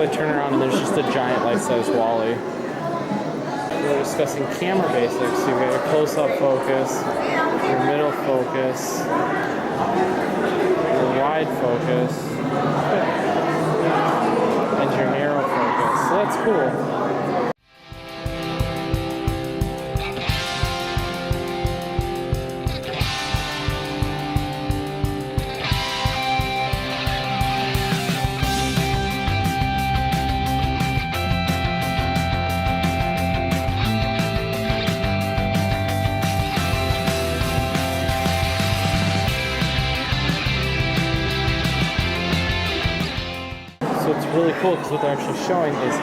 So I turn around and there's just a giant life-size Wall-E. We're discussing camera basics. So you've got your close-up focus, your middle focus, your wide focus, and your narrow focus. So that's cool. So it's really cool because what they're actually showing is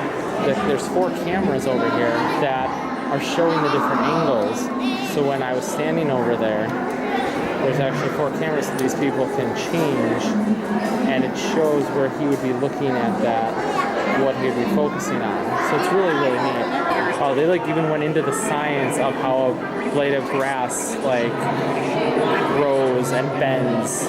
that there's 4 cameras over here that are showing the different angles. So when I was standing over there, there's actually 4 cameras that these people can change, and it shows where he would be looking at that, what he would be focusing on. So it's really, really neat. They like even went into the science of how a blade of grass like grows and bends.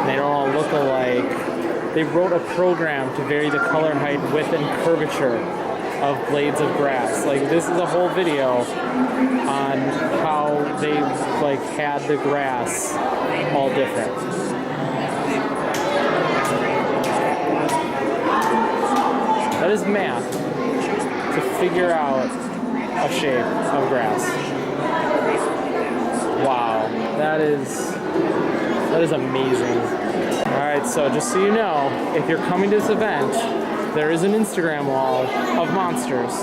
They don't all look alike. They wrote a program to vary the color, height, width, and curvature of blades of grass. Like, this is a whole video on how they like had the grass all different. That is math to figure out a shape of grass. Wow, that is amazing. Alright, so just so you know, if you're coming to this event, there is an Instagram wall of monsters.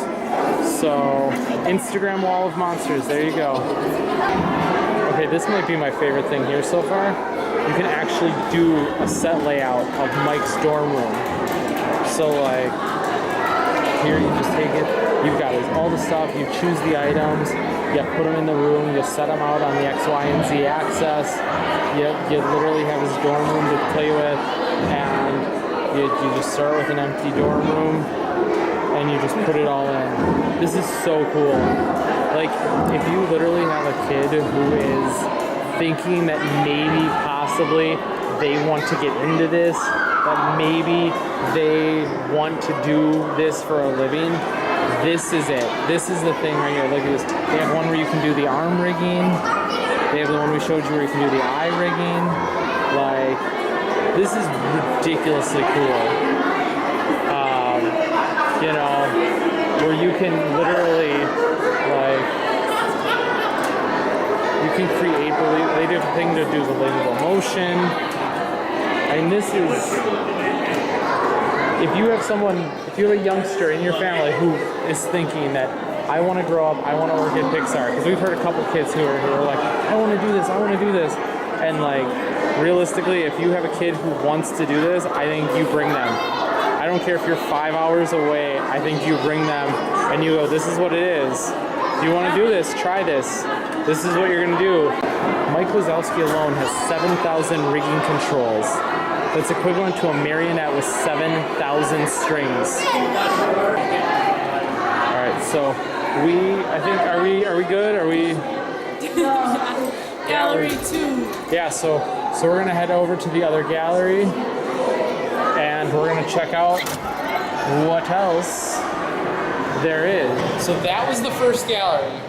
So, Instagram wall of monsters, there you go. Okay, this might be my favorite thing here so far. You can actually do a set layout of Mike's dorm room. So like, here you just take it, you've got all the stuff, you choose the items, you put them in the room, you set them out on the X, Y, and Z axis. You literally have his dorm room to play with, and you just start with an empty dorm room, and you just put it all in. This is so cool. Like, if you literally have a kid who is thinking that maybe, possibly, they want to get into this, that maybe they want to do this for a living, this is it. This is the thing right here. Look at this. They have one where you can do the arm rigging. They have the one we showed you where you can do the eye rigging. Like, this is ridiculously cool. You know, where you can literally, like, you can create they do a thing to do relatable motion. I mean, this is, if you have a youngster in your family who is thinking that, I want to grow up, I want to work at Pixar, because we've heard a couple kids who are like, I want to do this, I want to do this. And like, realistically, if you have a kid who wants to do this, I think you bring them. I don't care if you're 5 hours away, I think you bring them and you go, this is what it is. If you want to do this, try this. This is what you're going to do. Mike Wazowski alone has 7,000 rigging controls. That's equivalent to a marionette with 7,000 strings. Alright, so I think, are we good? Are we? Gallery 2. Yeah, so we're gonna head over to the other gallery and we're gonna check out what else there is. So that was the first gallery.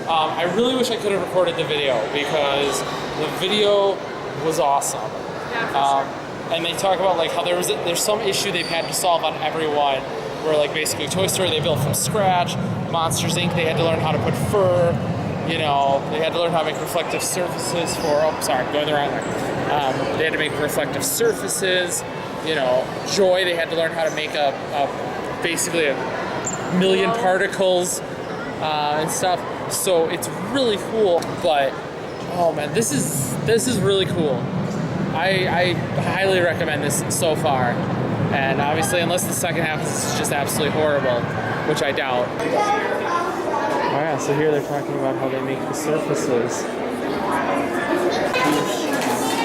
I really wish I could have recorded the video because the video was awesome. Yeah, for sure. And they talk about like how there's some issue they've had to solve on every one, where like basically Toy Story they built from scratch, Monsters Inc. they had to learn how to put fur, you know, they had to learn how to make reflective surfaces for, going the wrong way. They had to make reflective surfaces, you know, Joy they had to learn how to make basically a million particles and stuff. So it's really cool, but oh man, this is really cool. I highly recommend this so far, and obviously unless the second half is just absolutely horrible, which I doubt. Oh yeah, so here they're talking about how they make the surfaces.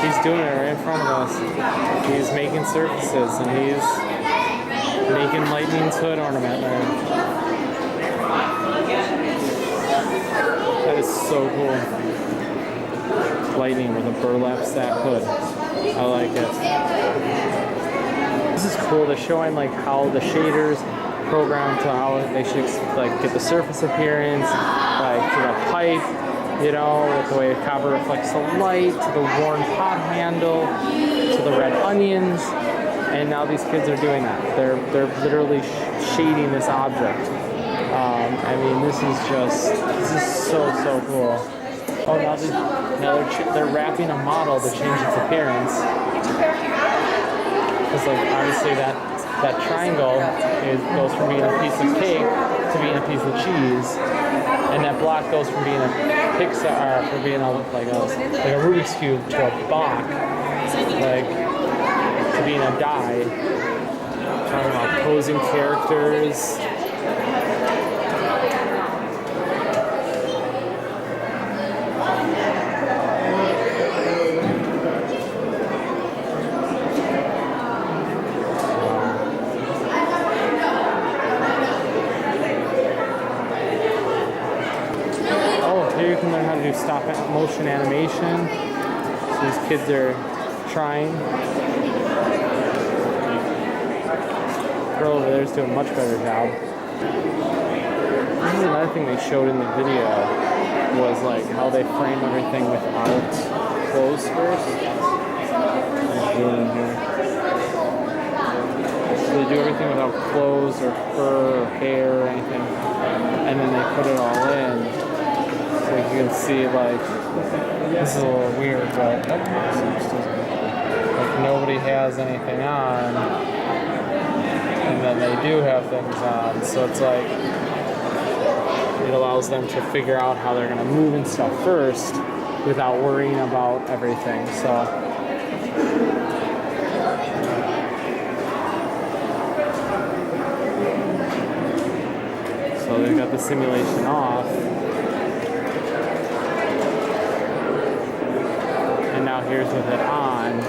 He's doing it right in front of us. He's making surfaces, and he's making Lightning's hood ornament there. That is so cool. Lightning with a burlap sack hood. I like it. This is cool. They're showing like how the shaders program to how they should like get the surface appearance, like to the pipe, you know, with the way copper reflects the light, to the worn pot handle, to the red onions, and now these kids are doing that. They're literally shading this object. I mean, this is so cool. Oh, now they're wrapping a model to change its appearance. Because like obviously that triangle goes from being a piece of cake to being a piece of cheese, and that block goes from being a Pixar, from being like a Rubik's cube to a block, like to being a die. Talking about posing characters. Here you can learn how to do stop motion animation. So these kids are trying. The girl over there is doing a much better job. This is another thing they showed in the video, was like how they frame everything without clothes first. So they do everything without clothes or fur or hair or anything, and then they put it all in. So you can see, like, this is a little weird, but like nobody has anything on, and then they do have things on. So it's like it allows them to figure out how they're going to move and stuff first without worrying about everything. So they've got the simulation off. And now here's with it on,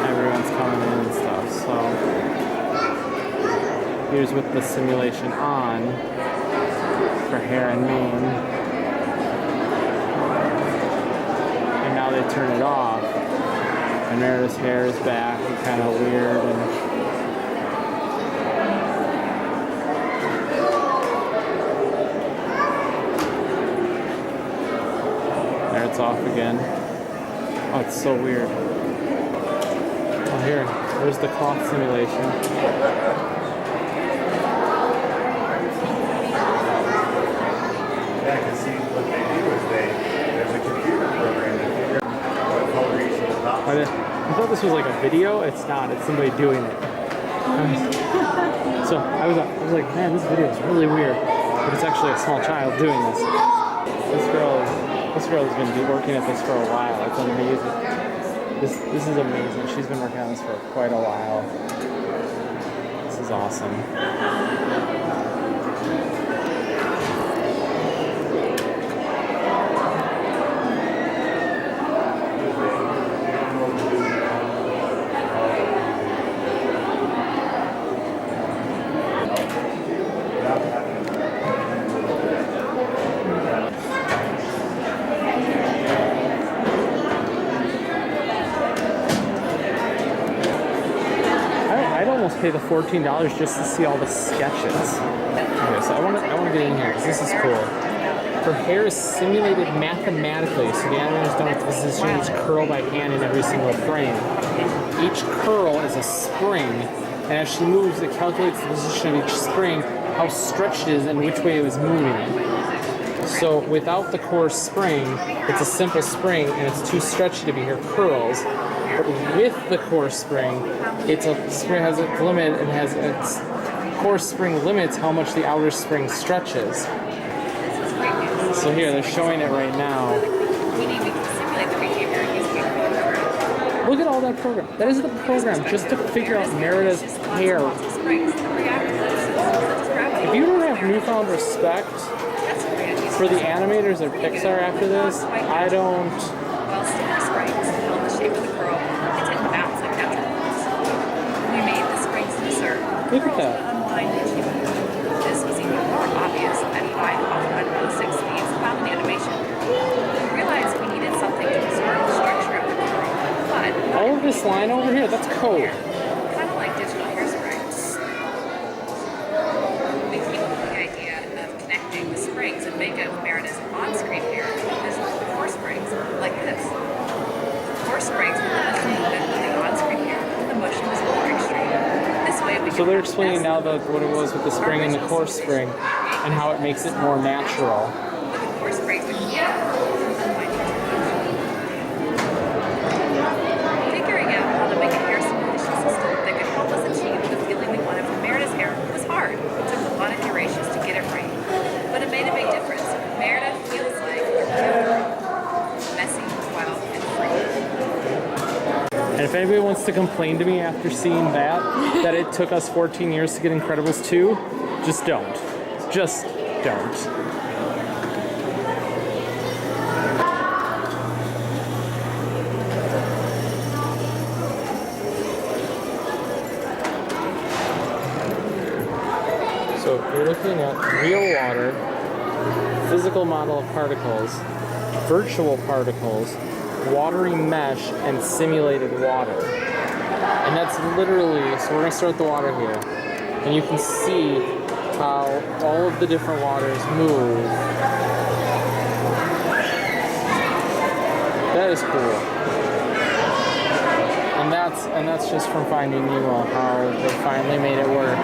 everyone's coming in and stuff. So here's with the simulation on for hair and mane. And now they turn it off, and Merida's hair is back and kind of weird. And there it's off again. Oh, it's so weird. Oh, there's the cloth simulation. Yeah, because see, what they do is there's a computer program to figure out what coloration is not. I thought this was like a video. It's not. It's somebody doing it. So I was like, man, this video is really weird. But it's actually a small child doing this. This girl has been working at this for a while. It's amazing. This is amazing. She's been working on this for quite a while. This is awesome. Pay the $14 just to see all the sketches. Okay, so I want to get in here because this is cool. Her hair is simulated mathematically, so the animators don't have to position each curl by hand in every single frame. Each curl is a spring, and as she moves, it calculates the position of each spring, how stretched it is, and which way it was moving. So without the core spring, it's a simple spring, and it's too stretchy to be her curls. But with the core spring, it's a spring has a limit and has its core spring limits how much the outer spring stretches. So here they're showing it right now. Look at all that program. That is the program just to figure out Merida's hair. If you don't have newfound respect for the animators at Pixar after this, I don't. Look at that. This was even more obvious than by the 6 speeds found in animation. We realized we needed something to preserve the structure of the curl, but all of this line over here, that's code. kind of like digital hair So they're explaining now what it was with the spring and the core spring and how it makes it more natural. With the core springs, figuring out how to make a hair simulation system that could help us achieve the feeling we wanted from Merida's hair was hard. It took a lot of iterations to get it right, but it made a big difference. Merida feels like messy, wild, and free. And if anybody wants to complain to me after seeing that it took us 14 years to get Incredibles 2, just don't. Just don't. So if you're looking at real water, physical model of particles, virtual particles, watery mesh, and simulated water. And that's literally, so we're going to start the water here. And you can see how all of the different waters move. That is cool. And that's just from Finding Nemo, how they finally made it work.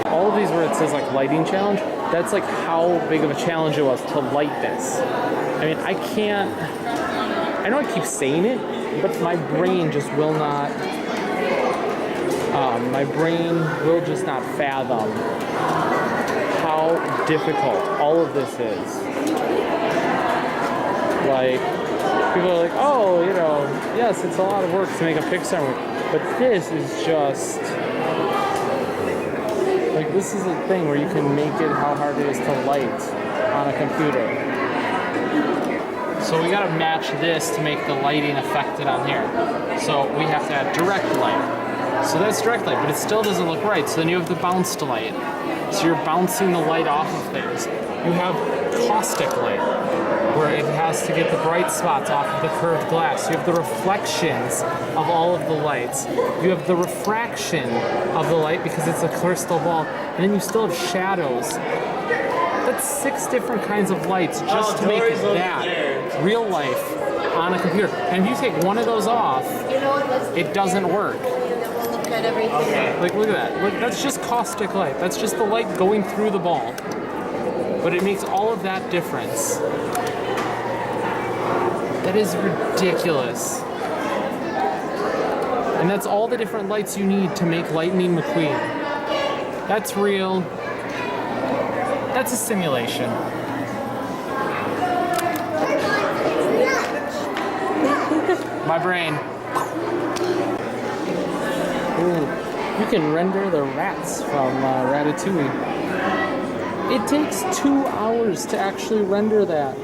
All of these where it says like lighting challenge, that's like how big of a challenge it was to light this. I mean, I know I keep saying it, but my brain just will not, my brain will just not fathom how difficult all of this is. Like, people are like, oh, you know, yes, it's a lot of work to make a Pixar movie, but this is just, like, this is a thing where you can make it how hard it is to light on a computer. So we gotta match this to make the lighting affected on here. So we have to add direct light. So that's direct light, but it still doesn't look right. So then you have the bounced light. So you're bouncing the light off of things. You have caustic light, where it has to get the bright spots off of the curved glass. You have the reflections of all of the lights. You have the refraction of the light because it's a crystal ball. And then you still have shadows. That's 6 different kinds of lights just to make that real life on a computer. And if you take one of those off, it doesn't work. Like, look at that. Look, that's just caustic light. That's just the light going through the ball. But it makes all of that difference. That is ridiculous. And that's all the different lights you need to make Lightning McQueen. That's real. That's a simulation. My brain. Ooh, you can render the rats from Ratatouille. It takes 2 hours to actually render that.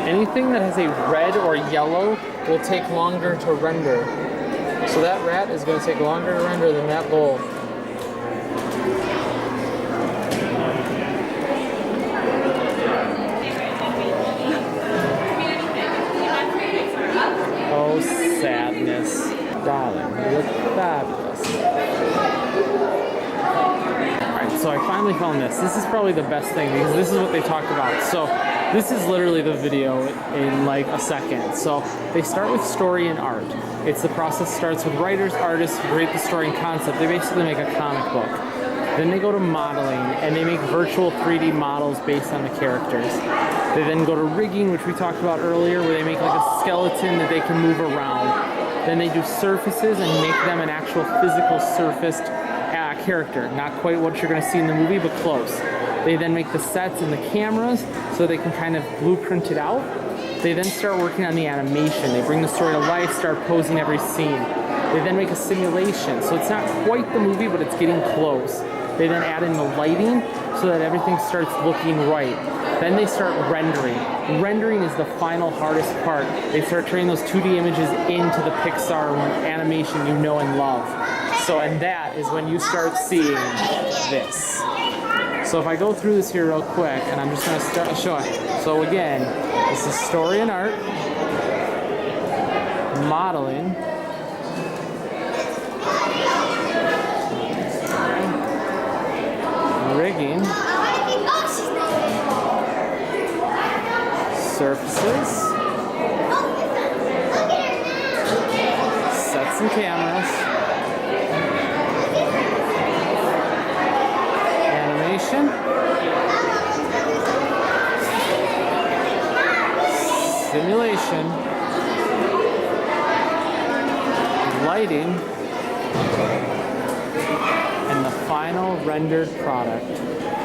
Anything that has a red or yellow will take longer to render. So that rat is going to take longer to render than that bowl. Oh, sadness. Darling, you look fabulous. Alright, so I finally found this. This is probably the best thing because this is what they talked about. So this is literally the video in like a second. So they start with story and art. It's the process starts with writers, artists who create the story and concept. They basically make a comic book. Then they go to modeling and they make virtual 3D models based on the characters. They then go to rigging, which we talked about earlier, where they make like a skeleton that they can move around. Then they do surfaces and make them an actual physical surfaced character. Not quite what you're going to see in the movie, but close. They then make the sets and the cameras so they can kind of blueprint it out. They then start working on the animation. They bring the story to life, start posing every scene. They then make a simulation. So it's not quite the movie, but it's getting close. They then add in the lighting so that everything starts looking right. Then they start rendering. Rendering is the final hardest part. They start turning those 2D images into the Pixar animation you know and love. So, and that is when you start seeing this. So if I go through this here real quick, and I'm just going to start show it. So again, this is story and art, modeling, rigging, images, sets and cameras, animation, simulation, lighting, and the final rendered product.